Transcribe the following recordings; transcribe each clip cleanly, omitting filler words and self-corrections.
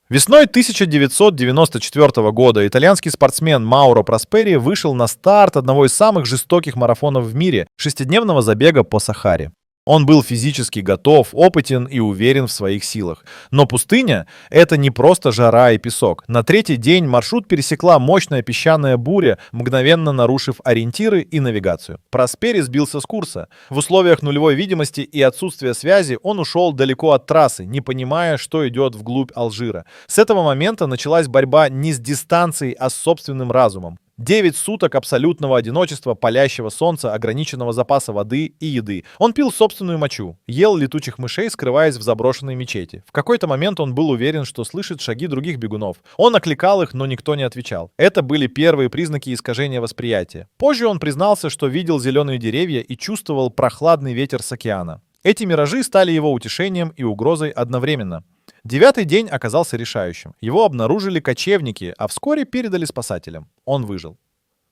Весной 1994 года итальянский спортсмен Мауро Проспери вышел на старт одного из самых жестоких марафонов в мире — шестидневного забега по Сахаре. Он был физически готов, опытен и уверен в своих силах. Но пустыня — это не просто жара и песок. На третий день маршрут пересекла мощная песчаная буря, мгновенно нарушив ориентиры и навигацию. Проспери сбился с курса. В условиях нулевой видимости и отсутствия связи он ушел далеко от трассы, не понимая, что идет вглубь Алжира. С этого момента началась борьба не с дистанцией, а с собственным разумом. 9 суток абсолютного одиночества, палящего солнца, ограниченного запаса воды и еды. Он пил собственную мочу, ел летучих мышей, скрываясь в заброшенной мечети. В какой-то момент он был уверен, что слышит шаги других бегунов. Он окликал их, но никто не отвечал. Это были первые признаки искажения восприятия. Позже он признался, что видел зеленые деревья и чувствовал прохладный ветер с океана. Эти миражи стали его утешением и угрозой одновременно. 9-й день оказался решающим. Его обнаружили кочевники, а вскоре передали спасателям. Он выжил.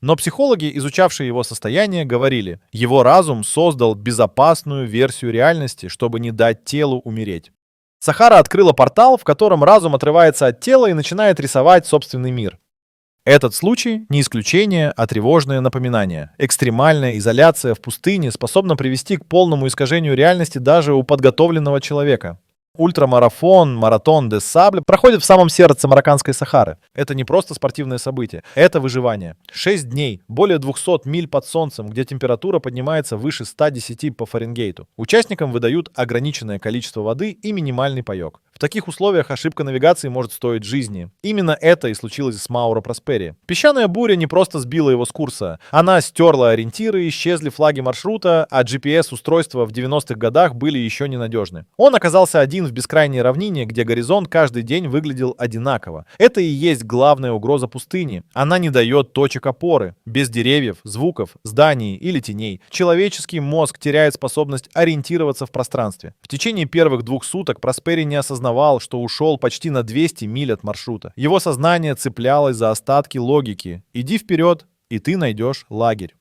Но психологи, изучавшие его состояние, говорили, его разум создал безопасную версию реальности, чтобы не дать телу умереть. Сахара открыла портал, в котором разум отрывается от тела и начинает рисовать собственный мир. Этот случай не исключение, а тревожное напоминание. Экстремальная изоляция в пустыне способна привести к полному искажению реальности даже у подготовленного человека. Ультрамарафон, маратон де Сабле проходит в самом сердце марокканской Сахары. Это не просто спортивное событие, это выживание. 6 дней, более 200 миль под солнцем, где температура поднимается выше 110 по Фаренгейту. Участникам выдают ограниченное количество воды и минимальный паёк. В таких условиях ошибка навигации может стоить жизни. Именно это и случилось с Мауро Проспери. Песчаная буря не просто сбила его с курса. Она стерла ориентиры, исчезли флаги маршрута, а GPS-устройства в 90-х годах были еще ненадежны. Он оказался один в бескрайней равнине, где горизонт каждый день выглядел одинаково. Это и есть главная угроза пустыни. Она не дает точек опоры. Без деревьев, звуков, зданий или теней. Человеческий мозг теряет способность ориентироваться в пространстве. В течение первых 2 суток Проспери не осознавал, что ушел почти на 200 миль от маршрута. Его сознание цеплялось за остатки логики. Иди вперед, и ты найдешь лагерь.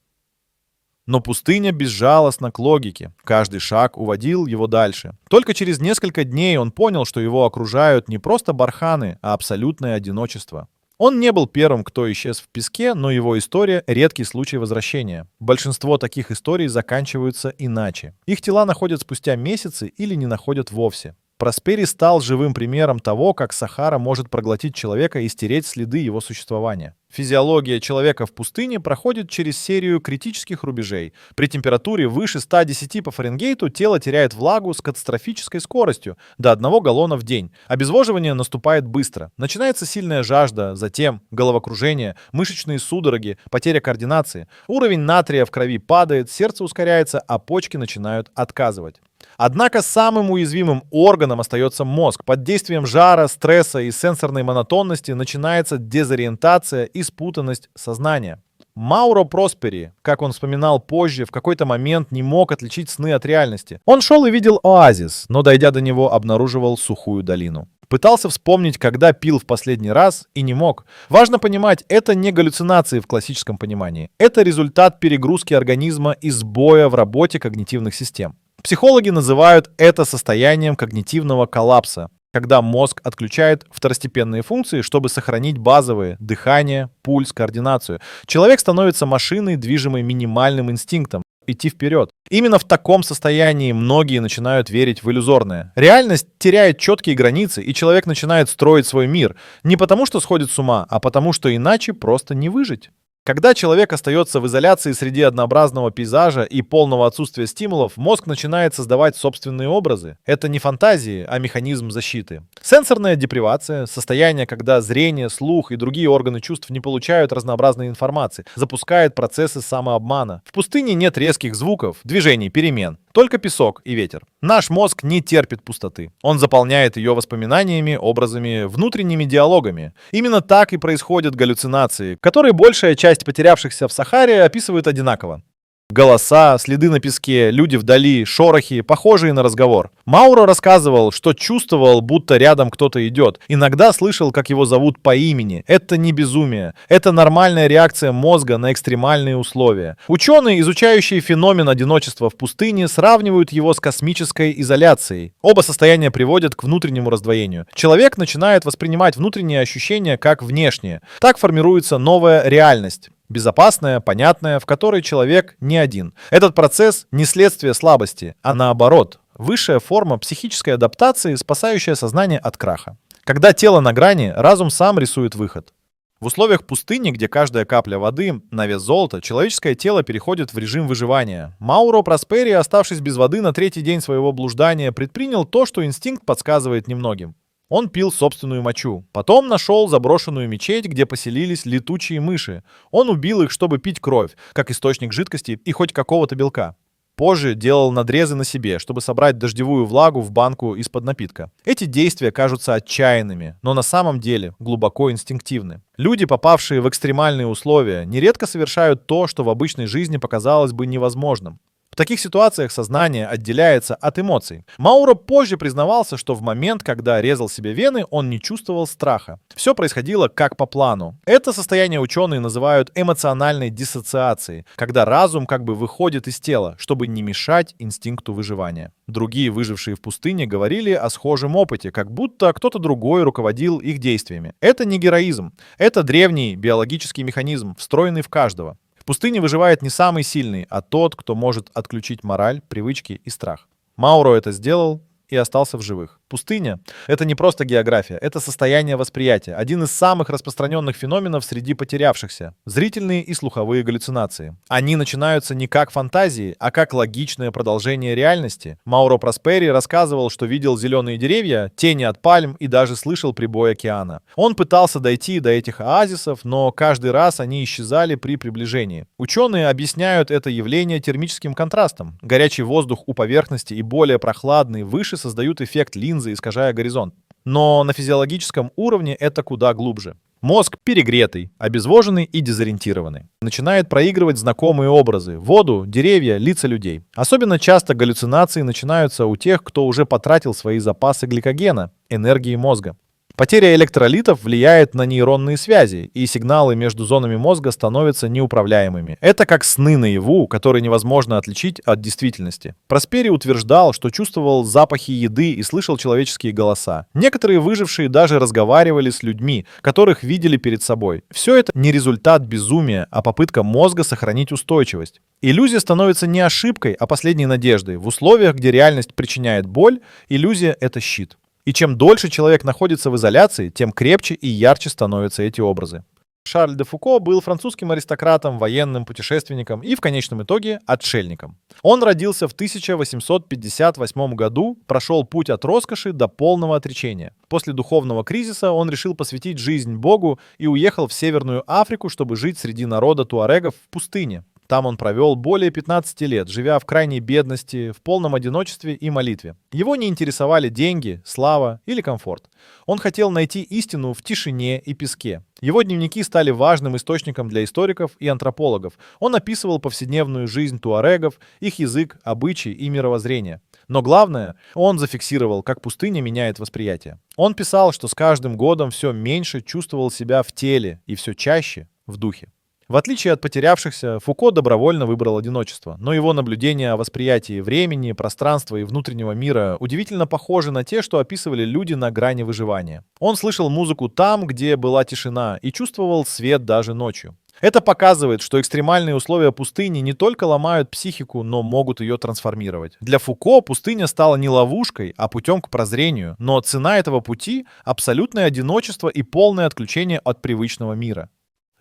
Но пустыня безжалостна к логике. Каждый шаг уводил его дальше. Только через несколько дней он понял, что его окружают не просто барханы, а абсолютное одиночество. Он не был первым, кто исчез в песке, но его история — редкий случай возвращения. Большинство таких историй заканчиваются иначе. Их тела находят спустя месяцы или не находят вовсе. Проспери стал живым примером того, как Сахара может проглотить человека и стереть следы его существования. Физиология человека в пустыне проходит через серию критических рубежей. При температуре выше 110 по Фаренгейту тело теряет влагу с катастрофической скоростью до 1 галлона в день. Обезвоживание наступает быстро. Начинается сильная жажда, затем головокружение, мышечные судороги, потеря координации. Уровень натрия в крови падает, сердце ускоряется, а почки начинают отказывать. Однако самым уязвимым органом остается мозг. Под действием жара, стресса и сенсорной монотонности начинается дезориентация и спутанность сознания. Мауро Проспери, как он вспоминал позже, в какой-то момент не мог отличить сны от реальности. Он шел и видел оазис, но, дойдя до него, обнаруживал сухую долину. Пытался вспомнить, когда пил в последний раз, и не мог. Важно понимать, это не галлюцинации в классическом понимании. Это результат перегрузки организма и сбоя в работе когнитивных систем. Психологи называют это состоянием когнитивного коллапса, когда мозг отключает второстепенные функции, чтобы сохранить базовые — дыхание, пульс, координацию. Человек становится машиной, движимой минимальным инстинктом — идти вперед. Именно в таком состоянии многие начинают верить в иллюзорное. Реальность теряет четкие границы, и человек начинает строить свой мир. Не потому, что сходит с ума, а потому, что иначе просто не выжить. Когда человек остается в изоляции среди однообразного пейзажа и полного отсутствия стимулов, мозг начинает создавать собственные образы. Это не фантазии, а механизм защиты. Сенсорная депривация — состояние, когда зрение, слух и другие органы чувств не получают разнообразной информации, запускает процессы самообмана. В пустыне нет резких звуков, движений, перемен. Только песок и ветер. Наш мозг не терпит пустоты. Он заполняет ее воспоминаниями, образами, внутренними диалогами. Именно так и происходят галлюцинации, которые большая часть потерявшихся в Сахаре описывают одинаково. Голоса, следы на песке, люди вдали, шорохи, похожие на разговор. Мауро рассказывал, что чувствовал, будто рядом кто-то идет. Иногда слышал, как его зовут по имени. Это не безумие. Это нормальная реакция мозга на экстремальные условия. Ученые, изучающие феномен одиночества в пустыне, сравнивают его с космической изоляцией. Оба состояния приводят к внутреннему раздвоению. Человек начинает воспринимать внутренние ощущения как внешние. Так формируется новая реальность. Безопасная, понятная, в которой человек не один. Этот процесс не следствие слабости, а наоборот, высшая форма психической адаптации, спасающая сознание от краха. Когда тело на грани, разум сам рисует выход. В условиях пустыни, где каждая капля воды на вес золота, человеческое тело переходит в режим выживания. Мауро Проспери, оставшись без воды на третий день своего блуждания, предпринял то, что инстинкт подсказывает немногим. Он пил собственную мочу. Потом нашел заброшенную мечеть, где поселились летучие мыши. Он убил их, чтобы пить кровь, как источник жидкости и хоть какого-то белка. Позже делал надрезы на себе, чтобы собрать дождевую влагу в банку из-под напитка. Эти действия кажутся отчаянными, но на самом деле глубоко инстинктивны. Люди, попавшие в экстремальные условия, нередко совершают то, что в обычной жизни показалось бы невозможным. В таких ситуациях сознание отделяется от эмоций. Мауро позже признавался, что в момент, когда резал себе вены, он не чувствовал страха. Все происходило как по плану. Это состояние ученые называют эмоциональной диссоциацией, когда разум как бы выходит из тела, чтобы не мешать инстинкту выживания. Другие выжившие в пустыне говорили о схожем опыте, как будто кто-то другой руководил их действиями. Это не героизм. Это древний биологический механизм, встроенный в каждого. В пустыне выживает не самый сильный, а тот, кто может отключить мораль, привычки и страх. Мауро это сделал и остался в живых. Пустыня — это не просто география, это состояние восприятия. Один из самых распространенных феноменов среди потерявшихся — зрительные и слуховые галлюцинации. Они начинаются не как фантазии, а как логичное продолжение реальности. Мауро Проспери рассказывал, что видел зеленые деревья, тени от пальм и даже слышал прибой океана. Он пытался дойти до этих оазисов, но каждый раз они исчезали при приближении. Ученые объясняют это явление термическим контрастом. Горячий воздух у поверхности и более прохладный выше создают эффект линзы, искажая горизонт. Но на физиологическом уровне это куда глубже. Мозг перегретый, обезвоженный и дезориентированный. Начинает проигрывать знакомые образы — воду, деревья, лица людей. Особенно часто галлюцинации начинаются у тех, кто уже потратил свои запасы гликогена, энергии мозга. Потеря электролитов влияет на нейронные связи, и сигналы между зонами мозга становятся неуправляемыми. Это как сны наяву, которые невозможно отличить от действительности. Проспери утверждал, что чувствовал запахи еды и слышал человеческие голоса. Некоторые выжившие даже разговаривали с людьми, которых видели перед собой. Все это не результат безумия, а попытка мозга сохранить устойчивость. Иллюзия становится не ошибкой, а последней надеждой. В условиях, где реальность причиняет боль, иллюзия — это щит. И чем дольше человек находится в изоляции, тем крепче и ярче становятся эти образы. Шарль де Фуко был французским аристократом, военным путешественником и, в конечном итоге, отшельником. Он родился в 1858 году, прошел путь от роскоши до полного отречения. После духовного кризиса он решил посвятить жизнь Богу и уехал в Северную Африку, чтобы жить среди народа туарегов в пустыне. Там он провел более 15 лет, живя в крайней бедности, в полном одиночестве и молитве. Его не интересовали деньги, слава или комфорт. Он хотел найти истину в тишине и песке. Его дневники стали важным источником для историков и антропологов. Он описывал повседневную жизнь туарегов, их язык, обычаи и мировоззрение. Но главное, он зафиксировал, как пустыня меняет восприятие. Он писал, что с каждым годом все меньше чувствовал себя в теле и все чаще в духе. В отличие от потерявшихся, Фуко добровольно выбрал одиночество, но его наблюдения о восприятии времени, пространства и внутреннего мира удивительно похожи на те, что описывали люди на грани выживания. Он слышал музыку там, где была тишина, и чувствовал свет даже ночью. Это показывает, что экстремальные условия пустыни не только ломают психику, но могут ее трансформировать. Для Фуко пустыня стала не ловушкой, а путем к прозрению, но цена этого пути — абсолютное одиночество и полное отключение от привычного мира.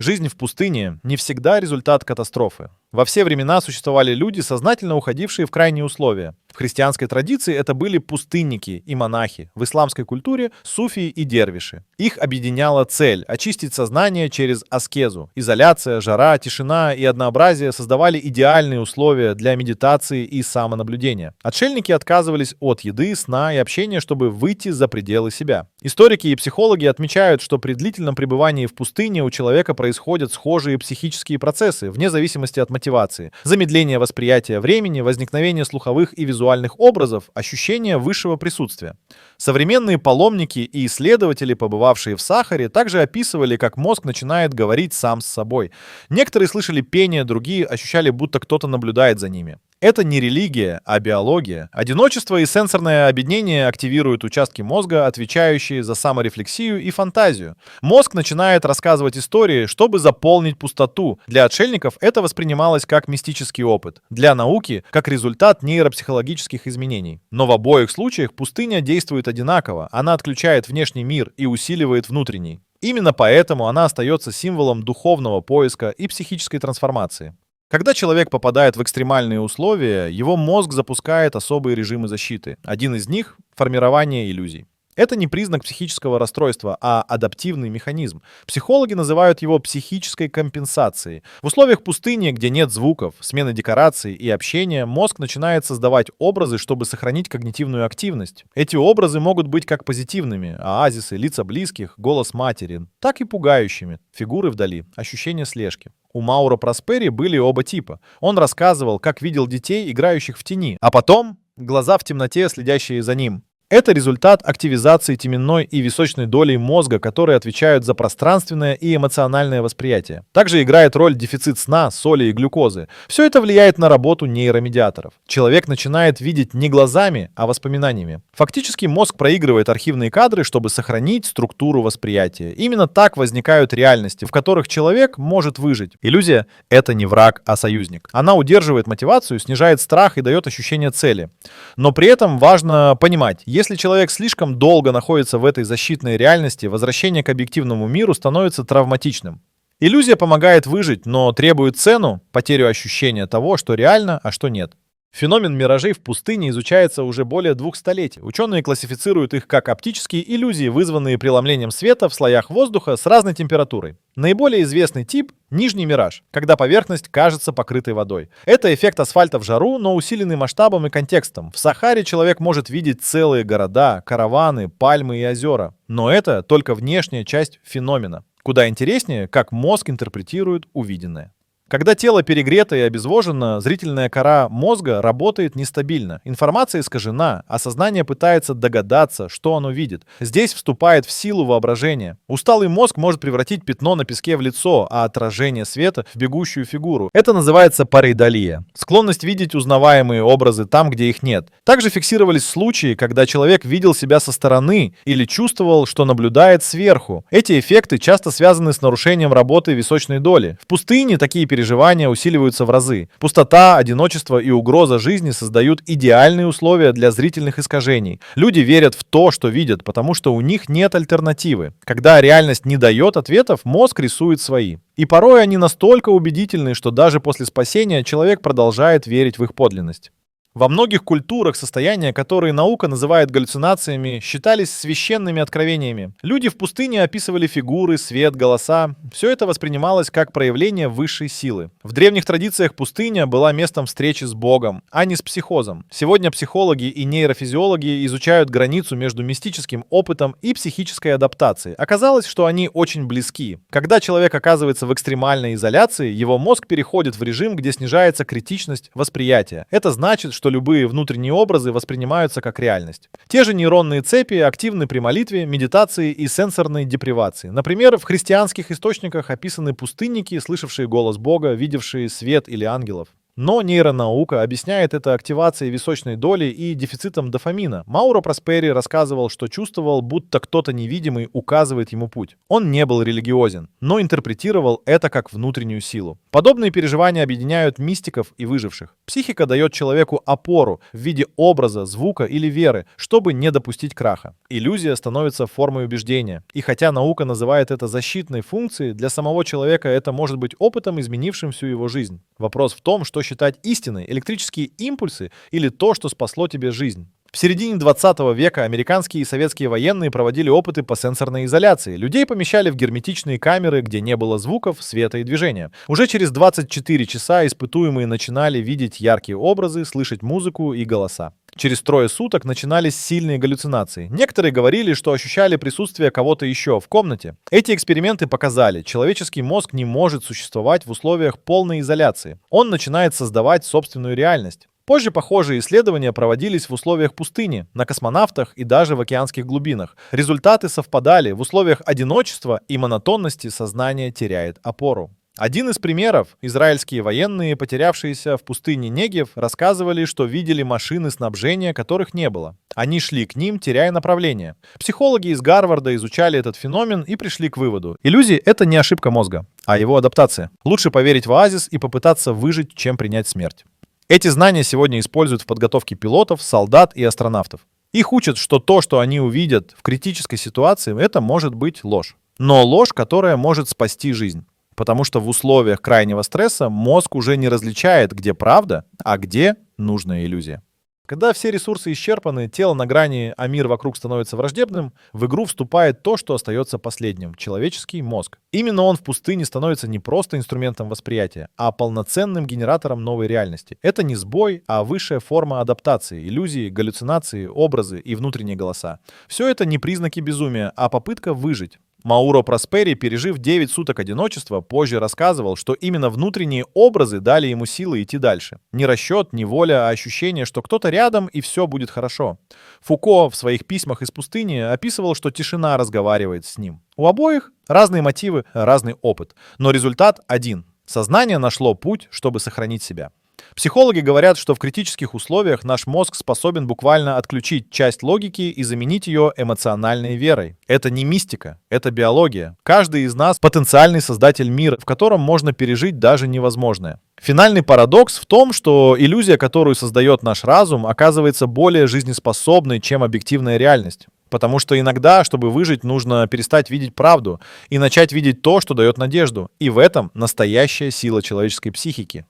Жизнь в пустыне не всегда результат катастрофы. Во все времена существовали люди, сознательно уходившие в крайние условия. В христианской традиции это были пустынники и монахи, в исламской культуре — суфии и дервиши. Их объединяла цель — очистить сознание через аскезу. Изоляция, жара, тишина и однообразие создавали идеальные условия для медитации и самонаблюдения. Отшельники отказывались от еды, сна и общения, чтобы выйти за пределы себя. Историки и психологи отмечают, что при длительном пребывании в пустыне у человека происходят схожие психические процессы, вне зависимости от мотивации. мотивации, замедление восприятия времени, возникновение слуховых и визуальных образов, ощущение высшего присутствия. Современные паломники и исследователи, побывавшие в Сахаре, также описывали, как мозг начинает говорить сам с собой. Некоторые слышали пение, другие ощущали, будто кто-то наблюдает за ними. Это не религия, а биология. Одиночество и сенсорное объединение активируют участки мозга, отвечающие за саморефлексию и фантазию. Мозг начинает рассказывать истории, чтобы заполнить пустоту. Для отшельников это воспринималось как мистический опыт. Для науки — как результат нейропсихологических изменений. Но в обоих случаях пустыня действует одинаково. Она отключает внешний мир и усиливает внутренний. Именно поэтому она остается символом духовного поиска и психической трансформации. Когда человек попадает в экстремальные условия, его мозг запускает особые режимы защиты. Один из них — формирование иллюзий. Это не признак психического расстройства, а адаптивный механизм. Психологи называют его психической компенсацией. В условиях пустыни, где нет звуков, смены декораций и общения, мозг начинает создавать образы, чтобы сохранить когнитивную активность. Эти образы могут быть как позитивными — оазисы, лица близких, голос матери, так и пугающими — фигуры вдали, ощущение слежки. У Мауро Проспери были оба типа. Он рассказывал, как видел детей, играющих в тени, а потом глаза в темноте, следящие за ним. Это результат активизации теменной и височной долей мозга, которые отвечают за пространственное и эмоциональное восприятие. Также играет роль дефицит сна, соли и глюкозы. Все это влияет на работу нейромедиаторов. Человек начинает видеть не глазами, а воспоминаниями. Фактически мозг проигрывает архивные кадры, чтобы сохранить структуру восприятия. Именно так возникают реальности, в которых человек может выжить. Иллюзия — это не враг, а союзник. Она удерживает мотивацию, снижает страх и дает ощущение цели. Но при этом важно понимать, если человек слишком долго находится в этой защитной реальности, возвращение к объективному миру становится травматичным. Иллюзия помогает выжить, но требует цену — потерю ощущения того, что реально, а что нет. Феномен миражей в пустыне изучается уже более 2 столетий. Ученые классифицируют их как оптические иллюзии, вызванные преломлением света в слоях воздуха с разной температурой. Наиболее известный тип — нижний мираж, когда поверхность кажется покрытой водой. Это эффект асфальта в жару, но усиленный масштабом и контекстом. В Сахаре человек может видеть целые города, караваны, пальмы и озера. Но это только внешняя часть феномена. Куда интереснее, как мозг интерпретирует увиденное. Когда тело перегрето и обезвожено, зрительная кора мозга работает нестабильно. Информация искажена, а сознание пытается догадаться, что оно видит. Здесь вступает в силу воображение. Усталый мозг может превратить пятно на песке в лицо, а отражение света в бегущую фигуру. Это называется парейдолия. Склонность видеть узнаваемые образы там, где их нет. Также фиксировались случаи, когда человек видел себя со стороны или чувствовал, что наблюдает сверху. Эти эффекты часто связаны с нарушением работы височной доли. В пустыне такие переживания усиливаются в разы. Пустота, одиночество и угроза жизни создают идеальные условия для зрительных искажений. Люди верят в то, что видят, потому что у них нет альтернативы. Когда реальность не дает ответов, мозг рисует свои. И порой они настолько убедительны, что даже после спасения человек продолжает верить в их подлинность. Во многих культурах состояния, которые наука называет галлюцинациями, считались священными откровениями. Люди в пустыне описывали фигуры, свет, голоса. Все это воспринималось как проявление высшей силы. В древних традициях пустыня была местом встречи с Богом, а не с психозом. Сегодня психологи и нейрофизиологи изучают границу между мистическим опытом и психической адаптацией. Оказалось, что они очень близки. Когда человек оказывается в экстремальной изоляции, его мозг переходит в режим, где снижается критичность восприятия. Это значит, что любые внутренние образы воспринимаются как реальность. Те же нейронные цепи активны при молитве, медитации и сенсорной депривации. Например, в христианских источниках описаны пустынники, слышавшие голос Бога, видевшие свет или ангелов. Но нейронаука объясняет это активацией височной доли и дефицитом дофамина. Мауро Проспери рассказывал, что чувствовал, будто кто-то невидимый указывает ему путь. Он не был религиозен, но интерпретировал это как внутреннюю силу. Подобные переживания объединяют мистиков и выживших. Психика дает человеку опору в виде образа, звука или веры, чтобы не допустить краха. Иллюзия становится формой убеждения. И хотя наука называет это защитной функцией, для самого человека это может быть опытом, изменившим всю его жизнь. Вопрос в том, что считать истиной: электрические импульсы или то, что спасло тебе жизнь. В середине 20 века американские и советские военные проводили опыты по сенсорной изоляции. Людей помещали в герметичные камеры, где не было звуков, света и движения. Уже через 24 часа испытуемые начинали видеть яркие образы, слышать музыку и голоса. Через 3 суток начинались сильные галлюцинации. Некоторые говорили, что ощущали присутствие кого-то еще в комнате. Эти эксперименты показали, человеческий мозг не может существовать в условиях полной изоляции. Он начинает создавать собственную реальность. Позже похожие исследования проводились в условиях пустыни, на космонавтах и даже в океанских глубинах. Результаты совпадали: в условиях одиночества и монотонности сознание теряет опору. Один из примеров: израильские военные, потерявшиеся в пустыне Негев, рассказывали, что видели машины снабжения, которых не было. Они шли к ним, теряя направление. Психологи из Гарварда изучали этот феномен и пришли к выводу: иллюзии — это не ошибка мозга, а его адаптация. Лучше поверить в оазис и попытаться выжить, чем принять смерть. Эти знания сегодня используют в подготовке пилотов, солдат и астронавтов. Их учат, что то, что они увидят в критической ситуации, это может быть ложь. Но ложь, которая может спасти жизнь. Потому что в условиях крайнего стресса мозг уже не различает, где правда, а где нужная иллюзия. Когда все ресурсы исчерпаны, тело на грани, а мир вокруг становится враждебным, в игру вступает то, что остается последним — человеческий мозг. Именно он в пустыне становится не просто инструментом восприятия, а полноценным генератором новой реальности. Это не сбой, а высшая форма адаптации: иллюзии, галлюцинации, образы и внутренние голоса. Все это не признаки безумия, а попытка выжить. Мауро Проспери, пережив 9 суток одиночества, позже рассказывал, что именно внутренние образы дали ему силы идти дальше. Не расчет, не воля, а ощущение, что кто-то рядом и все будет хорошо. Фуко в своих письмах из пустыни описывал, что тишина разговаривает с ним. У обоих разные мотивы, разный опыт, но результат один. Сознание нашло путь, чтобы сохранить себя. Психологи говорят, что в критических условиях наш мозг способен буквально отключить часть логики и заменить ее эмоциональной верой. Это не мистика, это биология. Каждый из нас — потенциальный создатель мира, в котором можно пережить даже невозможное. Финальный парадокс в том, что иллюзия, которую создает наш разум, оказывается более жизнеспособной, чем объективная реальность. Потому что иногда, чтобы выжить, нужно перестать видеть правду и начать видеть то, что дает надежду. И в этом настоящая сила человеческой психики.